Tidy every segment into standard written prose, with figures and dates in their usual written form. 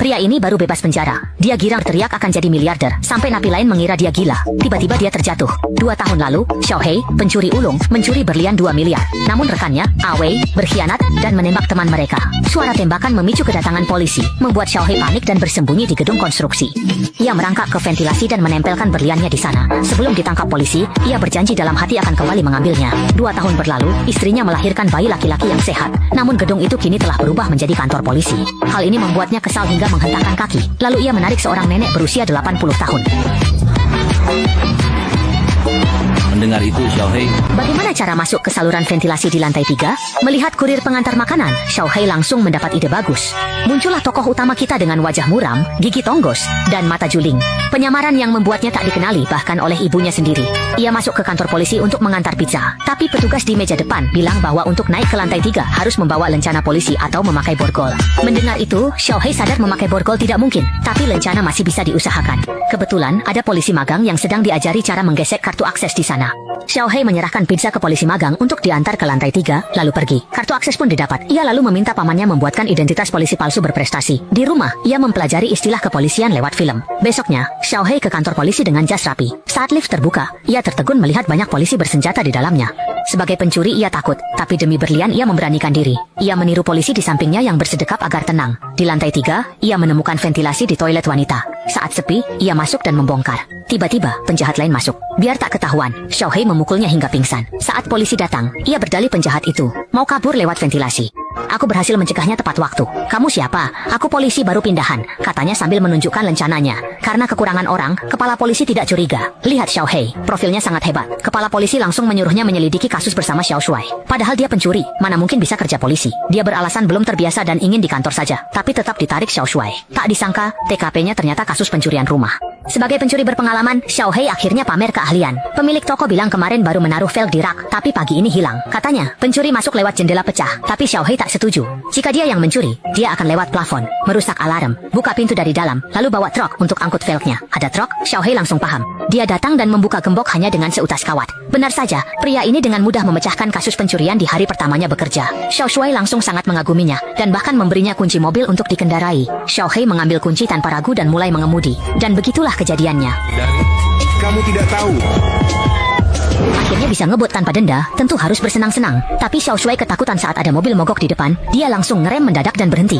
Pria ini baru bebas penjara. Dia girang teriak akan jadi miliarder, sampai napi lain mengira dia gila. Tiba-tiba dia terjatuh. 2 tahun lalu, Xiaohei, pencuri ulung, mencuri berlian 2 miliar. Namun rekannya, Awei, berkhianat dan menembak teman mereka. Suara tembakan memicu kedatangan polisi, membuat Xiaohei panik dan bersembunyi di gedung konstruksi. Ia merangkak ke ventilasi dan menempelkan berliannya di sana. Sebelum ditangkap polisi, ia berjanji dalam hati akan kembali mengambilnya. 2 tahun berlalu, istrinya melahirkan bayi laki-laki yang sehat. Namun gedung itu kini telah berubah menjadi kantor polisi. Hal ini membuatnya kesal hingga menghentakkan kaki. Lalu ia menarik seorang nenek berusia 80 tahun. Mendengar itu, Xiaohei, Bagaimana cara masuk ke saluran ventilasi di lantai 3? Melihat kurir pengantar makanan, Xiaohei langsung mendapat ide bagus. Muncullah tokoh utama kita dengan wajah muram, gigi tonggos, dan mata juling. Penyamaran yang membuatnya tak dikenali bahkan oleh ibunya sendiri. Ia masuk ke kantor polisi untuk mengantar pizza. Tapi petugas di meja depan bilang bahwa untuk naik ke lantai 3 harus membawa lencana polisi atau memakai borgol. Mendengar itu, Xiaohei sadar memakai borgol tidak mungkin, tapi lencana masih bisa diusahakan. Kebetulan ada polisi magang yang sedang diajari cara menggesek kartu akses di sana. Xiaohei menyerahkan pizza ke polisi magang untuk diantar ke lantai 3, lalu pergi. Kartu akses pun didapat. Ia lalu meminta pamannya membuatkan identitas polisi palsu berprestasi. Di rumah, ia mempelajari istilah kepolisian lewat film. Besoknya, Xiaohei ke kantor polisi dengan jas rapi. Saat lift terbuka, ia tertegun melihat banyak polisi bersenjata di dalamnya. Sebagai pencuri ia takut, tapi demi berlian ia memberanikan diri. Ia meniru polisi di sampingnya yang bersedekap agar tenang. Di lantai 3, ia menemukan ventilasi di toilet wanita. Saat sepi, ia masuk dan membongkar. Tiba-tiba, penjahat lain masuk. Biar tak ketahuan, Xiaohei memukulnya hingga pingsan. Saat polisi datang, ia berdalih penjahat itu mau kabur lewat ventilasi. Aku berhasil mencegahnya tepat waktu. Kamu siapa? Aku polisi baru pindahan, katanya sambil menunjukkan lencananya. Karena kekurangan orang, kepala polisi tidak curiga. Lihat Xiaohei, profilnya sangat hebat. Kepala polisi langsung menyuruhnya menyelidiki kasus bersama Xiao Shuai. Padahal dia pencuri, mana mungkin bisa kerja polisi. Dia beralasan belum terbiasa dan ingin di kantor saja, tapi tetap ditarik Xiao Shuai. Tak disangka, TKP-nya ternyata kasus pencurian rumah. Sebagai pencuri berpengalaman, Xiaohei akhirnya pamer keahlian. Pemilik toko bilang kemarin baru menaruh velg di rak, tapi pagi ini hilang. Katanya, pencuri masuk lewat jendela pecah, tapi Xiaohei tak setuju. Jika dia yang mencuri, dia akan lewat plafon, merusak alarm, buka pintu dari dalam, lalu bawa truk untuk angkut velgnya. Ada truk, Xiaohei langsung paham. Dia datang dan membuka gembok hanya dengan seutas kawat. Benar saja, pria ini dengan mudah memecahkan kasus pencurian di hari pertamanya bekerja. Xiao Shuai langsung sangat mengaguminya, dan bahkan memberinya kunci mobil untuk dikendarai. Xiaohei mengambil kunci tanpa ragu dan mulai mengemudi. Dan begitulah kejadiannya. Kamu tidak tahu. Akhirnya bisa ngebut tanpa denda, tentu harus bersenang-senang. Tapi Xiao Shuai ketakutan saat ada mobil mogok di depan. Dia langsung ngerem mendadak dan berhenti.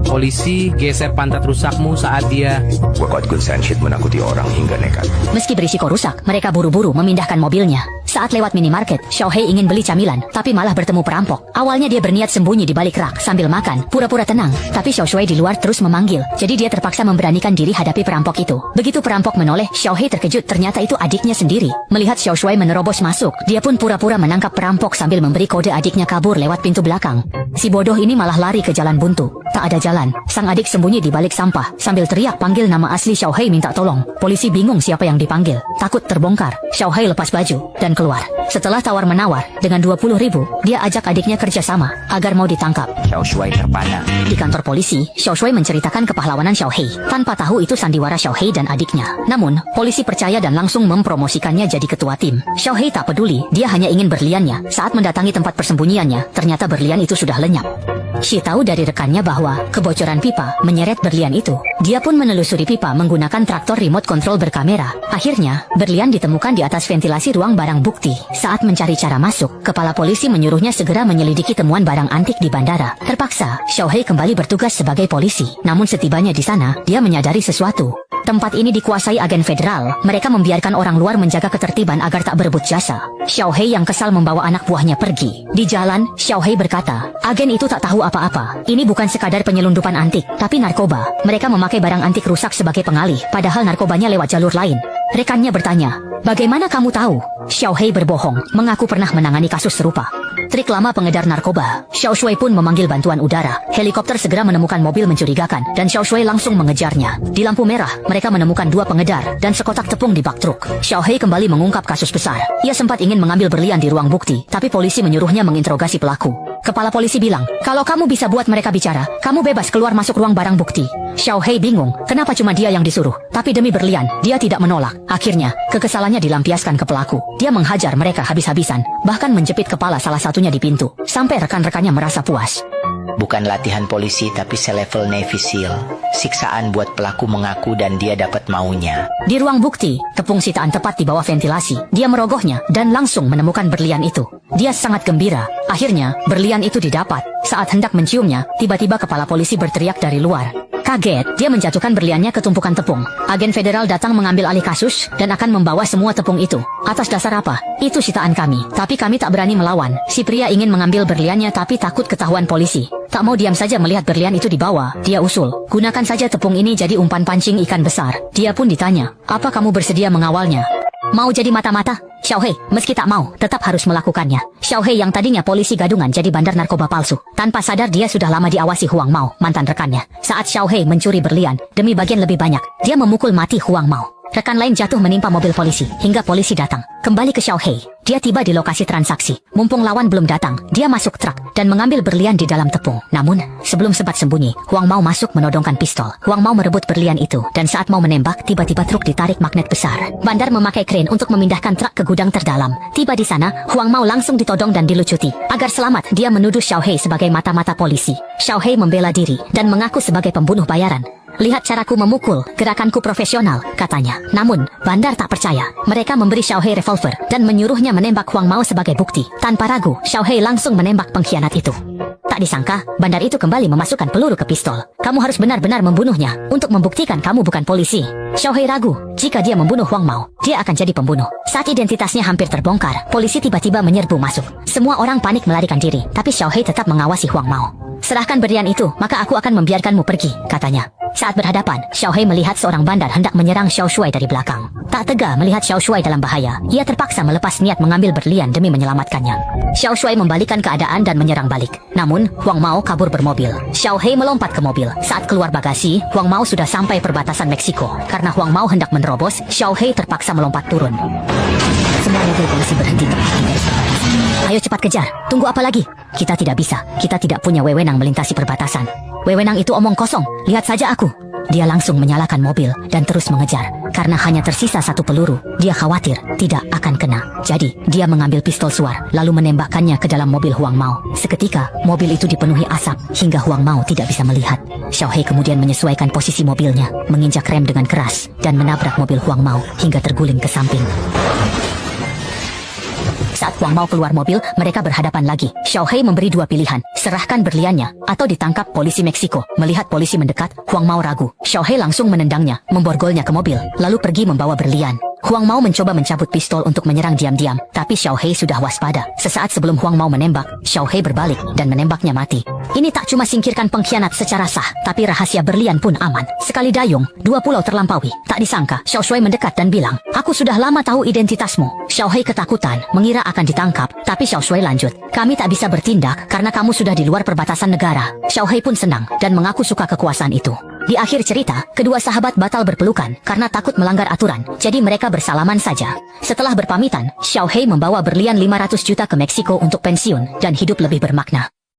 Polisi geser pantat rusakmu saat dia... Wakat Gun Sanshit menakuti orang hingga nekat. Meski berisiko rusak, mereka buru-buru memindahkan mobilnya. Saat lewat minimarket, Xiaohei ingin beli camilan, tapi malah bertemu perampok. Awalnya dia berniat sembunyi di balik rak sambil makan, pura-pura tenang. Tapi Xiao Shuai di luar terus memanggil, jadi dia terpaksa memberanikan diri hadapi perampok itu. Begitu perampok menoleh, Xiaohei terkejut ternyata itu adiknya sendiri. Melihat Xiao Shuai menerobos masuk, dia pun pura-pura menangkap perampok sambil memberi kode adiknya kabur lewat pintu belakang. Si bodoh ini malah lari ke jalan buntu. Tak ada jalan, sang adik sembunyi di balik sampah sambil teriak panggil nama asli Xiaohei minta tolong. Polisi bingung siapa yang dipanggil. Takut terbongkar, Xiaohei lepas baju dan keluar. Setelah tawar-menawar, dengan 20.000, dia ajak adiknya kerjasama agar mau ditangkap. Xiao Shuai terpana. Di kantor polisi, Xiao Shuai menceritakan kepahlawanan Xiaohei, tanpa tahu itu sandiwara Xiaohei dan adiknya. Namun, polisi percaya dan langsung mempromosikannya jadi ketua tim. Xiaohei tak peduli, dia hanya ingin berliannya. Saat mendatangi tempat persembunyiannya, ternyata berlian itu sudah lenyap. Xi tahu dari rekannya bahwa kebocoran pipa menyeret berlian itu. Dia pun menelusuri pipa menggunakan traktor remote control berkamera. Akhirnya, berlian ditemukan di atas ventilasi ruang barang bukti. Saat mencari cara masuk, kepala polisi menyuruhnya segera menyelidiki temuan barang antik di bandara. Terpaksa, Xiaohei kembali bertugas sebagai polisi. Namun setibanya di sana, dia menyadari sesuatu. Tempat ini dikuasai agen federal. Mereka membiarkan orang luar menjaga ketertiban agar tak berebut jasa. Xiaohei yang kesal membawa anak buahnya pergi. Di jalan, Xiaohei berkata, agen itu tak tahu apa-apa. Ini bukan sekadar penyelundupan antik, tapi narkoba. Mereka memakai barang antik rusak sebagai pengalih, padahal narkobanya lewat jalur lain. Rekannya bertanya, bagaimana kamu tahu? Xiaohei berbohong, mengaku pernah menangani kasus serupa. Trik lama pengedar narkoba. Xiao Shuai pun memanggil bantuan udara. Helikopter segera menemukan mobil mencurigakan, dan Xiao Shuai langsung mengejarnya. Di lampu merah, mereka menemukan 2 pengedar, dan sekotak tepung di bak truk. Xiaohei kembali mengungkap kasus besar. Ia sempat ingin mengambil berlian di ruang bukti, tapi polisi menyuruhnya menginterogasi pelaku. Kepala polisi bilang, kalau kamu bisa buat mereka bicara, kamu bebas keluar masuk ruang barang bukti. Xiaohei bingung, kenapa cuma dia yang disuruh. Tapi demi berlian, dia tidak menolak. Akhirnya, kekesalannya dilampiaskan ke pelaku. Dia menghajar mereka habis-habisan, bahkan menjepit kepala salah satunya di pintu, sampai rekan-rekannya merasa puas. Bukan latihan polisi tapi selevel Navy SEAL. Siksaan buat pelaku mengaku dan dia dapat maunya. Di ruang bukti, tepung sitaan tepat di bawah ventilasi. Dia merogohnya dan langsung menemukan berlian itu. Dia sangat gembira. Akhirnya, berlian itu didapat. Saat hendak menciumnya, tiba-tiba kepala polisi berteriak dari luar. Kaget, dia menjatuhkan berliannya ke tumpukan tepung. Agen federal datang mengambil alih kasus dan akan membawa semua tepung itu. Atas dasar apa? Itu sitaan kami. Tapi kami tak berani melawan. Si pria ingin mengambil berliannya tapi takut ketahuan polisi. Tak mau diam saja melihat berlian itu dibawa. Dia usul, gunakan saja tepung ini jadi umpan pancing ikan besar. Dia pun ditanya, apa kamu bersedia mengawalnya? Mau jadi mata-mata? Xiaohei, meski tak mau, tetap harus melakukannya. Xiaohei yang tadinya polisi gadungan jadi bandar narkoba palsu. Tanpa sadar dia sudah lama diawasi Huang Mao, mantan rekannya. Saat Xiaohei mencuri berlian, demi bagian lebih banyak, dia memukul mati Huang Mao. Rekan lain jatuh menimpa mobil polisi, hingga polisi datang. Kembali ke Xiaohei, dia tiba di lokasi transaksi. Mumpung lawan belum datang, dia masuk truk dan mengambil berlian di dalam tepung. Namun, sebelum sempat sembunyi, Huang Mao masuk menodongkan pistol. Huang Mao merebut berlian itu, dan saat mau menembak, tiba-tiba truk ditarik magnet besar. Bandar memakai kren untuk memindahkan truk ke gudang terdalam. Tiba di sana, Huang Mao langsung ditodong dan dilucuti. Agar selamat, dia menuduh Xiaohei sebagai mata-mata polisi. Xiaohei membela diri dan mengaku sebagai pembunuh bayaran. Lihat caraku memukul, gerakanku profesional, katanya. Namun, bandar tak percaya. Mereka memberi Xiaohei revolver dan menyuruhnya menembak Huang Mao sebagai bukti. Tanpa ragu, Xiaohei langsung menembak pengkhianat itu. Tak disangka, bandar itu kembali memasukkan peluru ke pistol. Kamu harus benar-benar membunuhnya untuk membuktikan kamu bukan polisi. Xiaohei ragu, jika dia membunuh Huang Mao, dia akan jadi pembunuh. Saat identitasnya hampir terbongkar, polisi tiba-tiba menyerbu masuk. Semua orang panik melarikan diri, tapi Xiaohei tetap mengawasi Huang Mao. Serahkan berlian itu, maka aku akan membiarkanmu pergi, katanya. Saat berhadapan, Xiaohei melihat seorang bandar hendak menyerang Xiao Shuai dari belakang. Tak tega melihat Xiao Shuai dalam bahaya, ia terpaksa melepas niat mengambil berlian demi menyelamatkannya. Xiao Shuai membalikkan keadaan dan menyerang balik. Namun, Huang Mao kabur bermobil. Xiaohei melompat ke mobil. Saat keluar bagasi, Huang Mao sudah sampai perbatasan Meksiko. Karena Huang Mao hendak menerobos, Xiaohei terpaksa melompat turun. Semua mobil polisi berhenti tepat di garis perbatasan. Ayo cepat kejar, tunggu apa lagi? Kita tidak bisa, kita tidak punya wewenang melintasi perbatasan. Wewenang itu omong kosong, lihat saja aku. Dia langsung menyalakan mobil dan terus mengejar. Karena hanya tersisa satu peluru, dia khawatir tidak akan kena. Jadi, dia mengambil pistol suar, lalu menembakkannya ke dalam mobil Huang Mao. Seketika, mobil itu dipenuhi asap, hingga Huang Mao tidak bisa melihat. Xiaohei kemudian menyesuaikan posisi mobilnya, menginjak rem dengan keras, dan menabrak mobil Huang Mao hingga terguling ke samping. Saat Huang Mao keluar mobil, mereka berhadapan lagi. Xiaohei memberi dua pilihan, serahkan berliannya, atau ditangkap polisi Meksiko. Melihat polisi mendekat, Huang Mao ragu. Xiaohei langsung menendangnya, memborgolnya ke mobil, lalu pergi membawa berlian. Huang Mao mencoba mencabut pistol untuk menyerang diam-diam, tapi Xiaohei sudah waspada. Sesaat sebelum Huang Mao menembak, Xiaohei berbalik dan menembaknya mati. Ini tak cuma singkirkan pengkhianat secara sah, tapi rahasia berlian pun aman. Sekali dayung, dua pulau terlampaui. Tak disangka, Xiao Shuai mendekat dan bilang, aku sudah lama tahu identitasmu. Xiaohei ketakutan, mengira akan ditangkap, tapi Xiao Shuai lanjut, kami tak bisa bertindak karena kamu sudah di luar perbatasan negara. Xiaohei pun senang dan mengaku suka kekuasaan itu. Di akhir cerita, kedua sahabat batal berpelukan karena takut melanggar aturan, jadi mereka bersalaman saja. Setelah berpamitan, Xiaohei membawa berlian 500 juta ke Meksiko untuk pensiun dan hidup lebih bermakna.